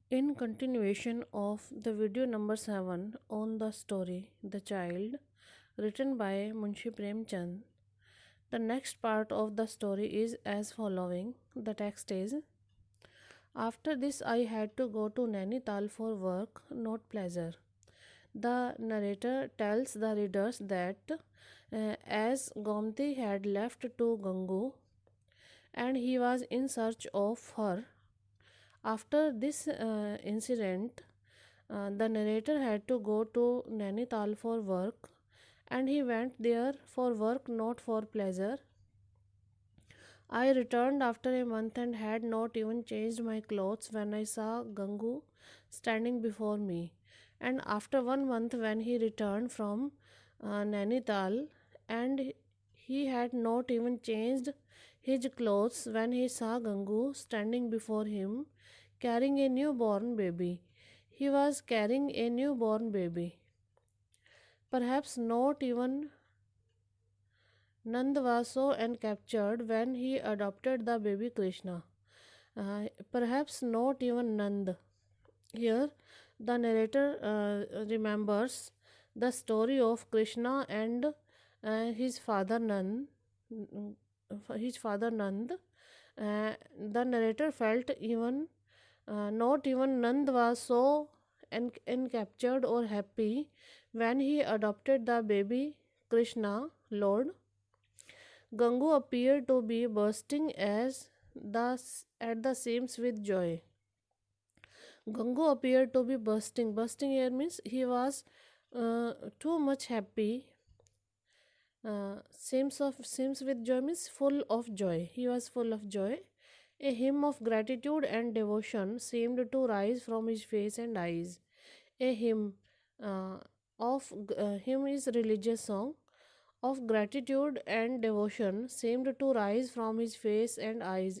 In continuation of the video number 7 on the story The Child, written by Munshi Premchand, the next part of the story is as following. The text is: After this, I had to go to Nainital for work, not pleasure. The narrator tells the readers that as Gomti had left to Gangu and he was in search of her, after this incident, the narrator had to go to Nainital for work, and he went there for work, not for pleasure. I returned after a month and had not even changed my clothes when I saw Gangu standing before me. And after 1 month, when he returned from Nainital, and he had not even changed his clothes when he saw Gangu standing before him carrying a newborn baby. He was carrying a newborn baby. Perhaps not even Nand was so enraptured when he adopted the baby Krishna. Perhaps not even Nand. Here, the narrator remembers the story of Krishna and his father Nand. His father Nand. The narrator felt even not even Nand was so enraptured or happy when he adopted the baby Krishna, Lord. Gangu appeared to be bursting at the seams with joy. Gangu appeared to be bursting. Bursting here means he was too much happy. Seams with joy means full of joy. He was full of joy. A hymn of gratitude and devotion seemed to rise from his face and eyes. A hymn uh, hymn is religious song of gratitude and devotion seemed to rise from his face and eyes.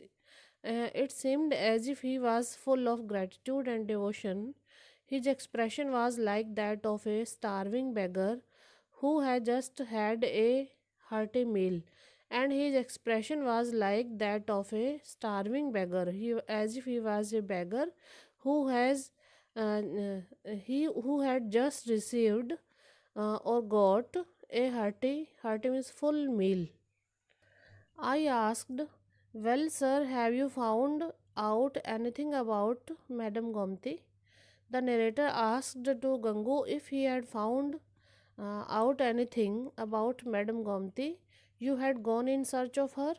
It seemed as if he was full of gratitude and devotion. His expression was like that of a starving beggar who had just had a hearty meal, and his expression was like that of a starving beggar. As if he was a beggar who has he who had just received or got a hearty means full meal. I asked, Well, sir, have you found out anything about Madam Gomti? The narrator asked to Gangu if he had found out anything about Madam Gomti. You had gone in search of her?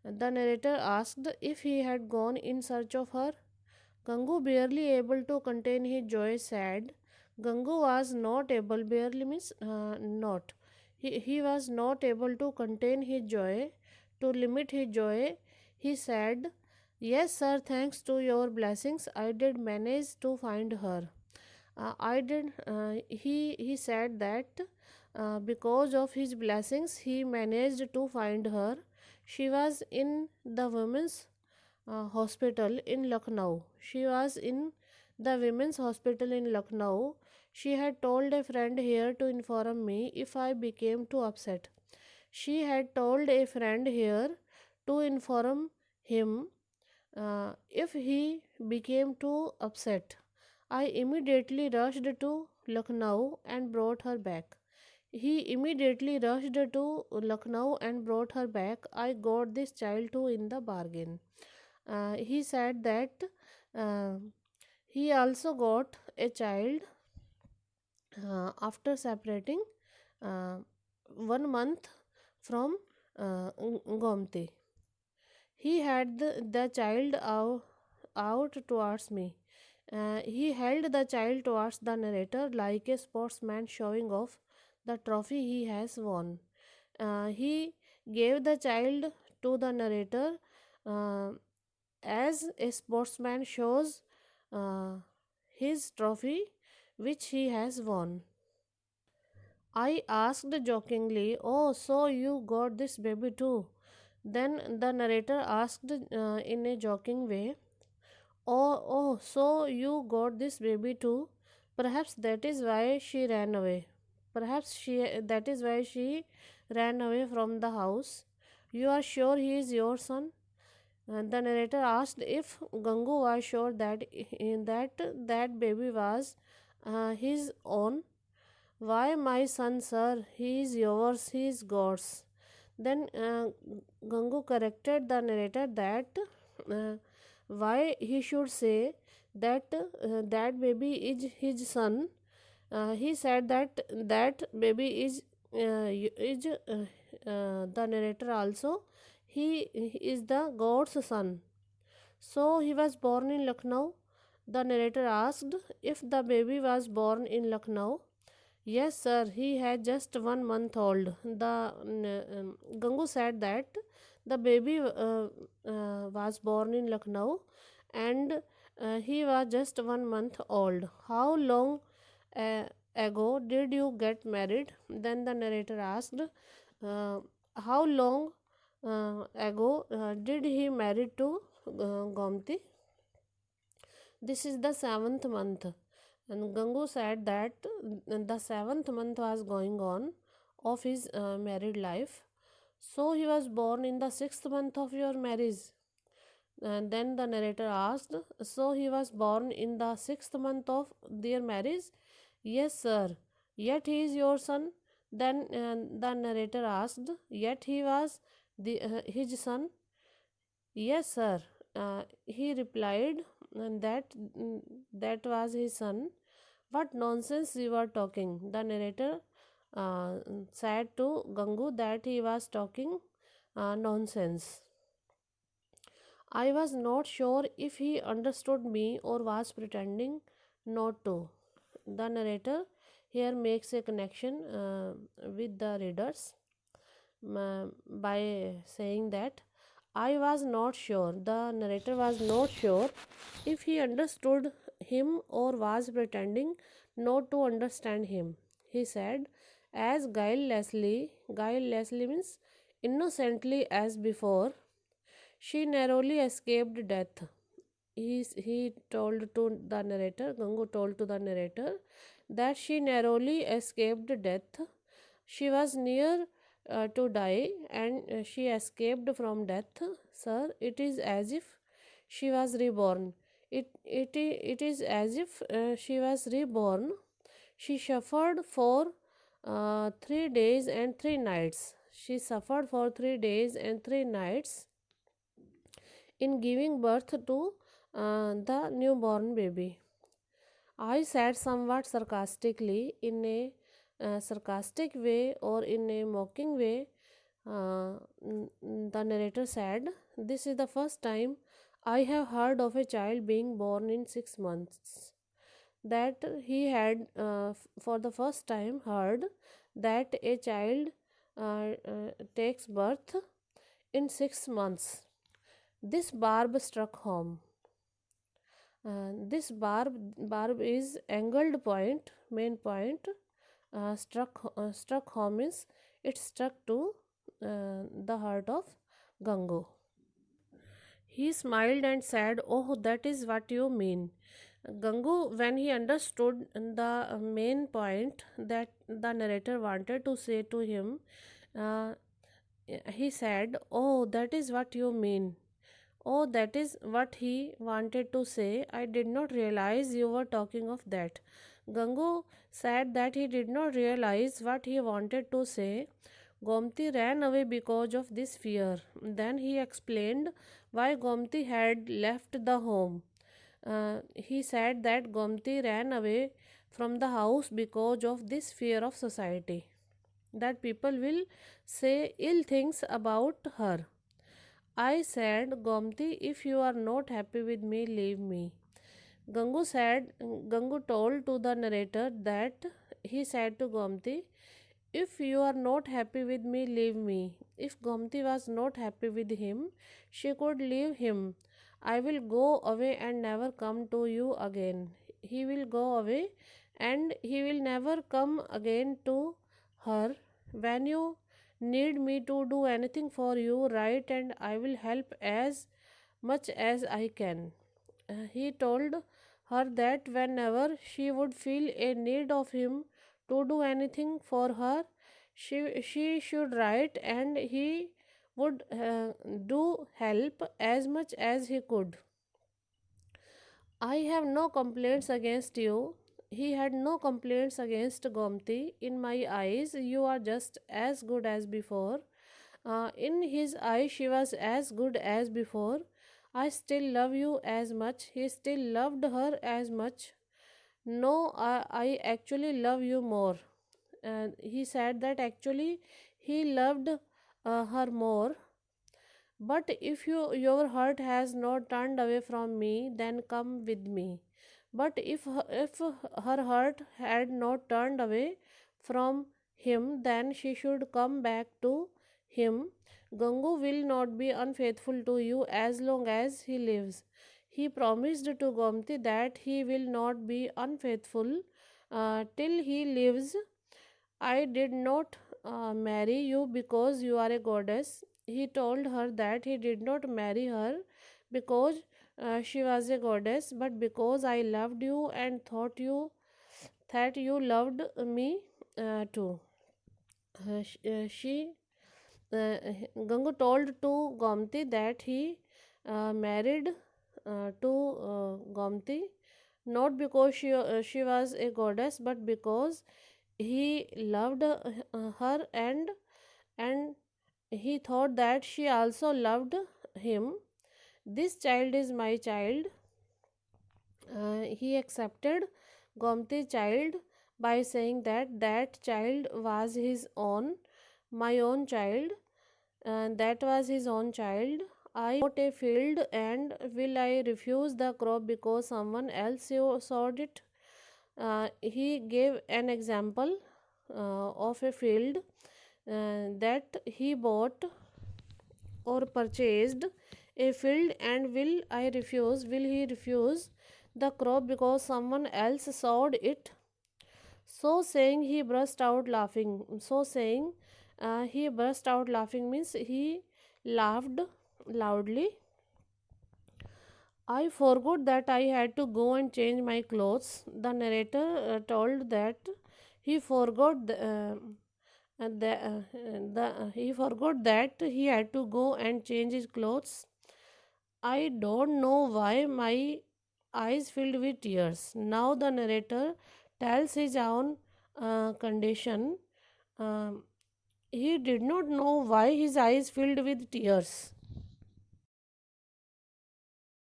The narrator asked if he had gone in search of her. Gangu, barely able to contain his joy, said, Gangu was not able, barely means not. He was not able to contain his joy, to limit his joy. He said, Yes, sir, thanks to your blessings, I did manage to find her. I did. He said that because of his blessings, he managed to find her. She was in the women's hospital in Lucknow. She was in the women's hospital in Lucknow. She had told a friend here to inform me if I became too upset. She had told a friend here to inform him if he became too upset. I immediately rushed to Lucknow and brought her back. He immediately rushed to Lucknow and brought her back. I got this child too in the bargain. He said that uh, he also got a child after separating uh, 1 month from Gomti. He had the child out towards me. He held the child towards the narrator like a sportsman showing off the trophy he has won. He gave the child to the narrator uh, as a sportsman shows uh, his trophy which he has won. I asked jokingly, Oh, so you got this baby too? Then the narrator asked in a joking way, Oh, so you got this baby too? Perhaps that is why she ran away. That is why she ran away from the house. You are sure he is your son? The narrator asked if Gangu was sure that baby was his own. Why, my son, sir? He is yours, he is God's. Then Gangu corrected the narrator that uh, why he should say that baby is his son. He said that baby is the narrator also. He is the God's son. So he was born in Lucknow. The narrator asked if the baby was born in Lucknow. Yes, sir, he had just 1 month old. Gangu said that the baby was born in Lucknow and he was just 1 month old. How long uh, ago did you get married? Then the narrator asked, how long ago did he married to Gomti? This is the 7th month. And Gangu said that the 7th month was going on of his married life. So he was born in the 6th month of your marriage. And then the narrator asked, so he was born in the 6th month of their marriage? Yes, sir. Yet he is your son? Then the narrator asked, yet he was his son? Yes, sir. He replied, and that was his son. What nonsense you are talking? The narrator uh, said to Gangu that he was talking nonsense. I was not sure if he understood me or was pretending not to. The narrator here makes a connection with the readers by saying that I was not sure. The narrator was not sure if he understood him or was pretending not to understand him. He said, as guilelessly means innocently as before, she narrowly escaped death. He told to the narrator, Gangu told to the narrator that she narrowly escaped death. She was near to die and she escaped from death. Sir, it is as if she was reborn. It is as if she was reborn. She suffered for 3 days and 3 nights. She suffered for 3 days and 3 nights in giving birth to the newborn baby. I said somewhat sarcastically, in a sarcastic way or in a mocking way. The narrator said, this is the first time I have heard of a child being born in 6 months. That he had for the first time heard that a child takes birth in 6 months. This barb struck home. This barb is angled point, main point. Struck home means it struck to the heart of Gangu. He smiled and said, oh, that is what you mean. Gangu, when he understood the main point that the narrator wanted to say to him, uh, he said, oh, that is what you mean. Oh, that is what he wanted to say. I did not realize you were talking of that. Gangu said that he did not realize what he wanted to say. Gomti ran away because of this fear. Then he explained why Gomti had left the home. He said that Gomti ran away from the house because of this fear of society, that people will say ill things about her. I said, Gomti, if you are not happy with me, leave me. Gangu told to the narrator that he said to Gomti, if you are not happy with me, leave me. If Gomti was not happy with him, she could leave him. I will go away and never come to you again. He will go away and he will never come again to her. When you need me to do anything for you, write and I will help as much as I can. He told her that whenever she would feel a need of him to do anything for her, she should write and he would do help as much as he could. I have no complaints against you. He had no complaints against Gomti. In my eyes, you are just as good as before. In his eyes, she was as good as before. I still love you as much. He still loved her as much. No, I actually love you more. And he said that actually he loved her more. But if your heart has not turned away from me, then come with me. But if her heart had not turned away from him, then she should come back to him. Gangu will not be unfaithful to you as long as he lives. He promised to Gomti that he will not be unfaithful till he lives. I did not marry you because you are a goddess. He told her that he did not marry her because she was a goddess, but because I loved you and thought you that you loved me too. She Gangu told to Gomti that he married to Gomti not because she was a goddess, but because he loved her, and he thought that she also loved him. This child is my child. He accepted Gomti's child by saying that that child was his own, my own child, and that was his own child. I bought a field, and will I refuse the crop because someone else sowed it? He gave an example of a field that he bought or purchased a field, and will he refuse the crop because someone else sowed it? So saying, he burst out laughing. He burst out laughing means he laughed loudly. I forgot that I had to go and change my clothes. The narrator told that he forgot he forgot that he had to go and change his clothes. I don't know why my eyes filled with tears. Now the narrator tells his own condition. Um, he did not know why his eyes filled with tears.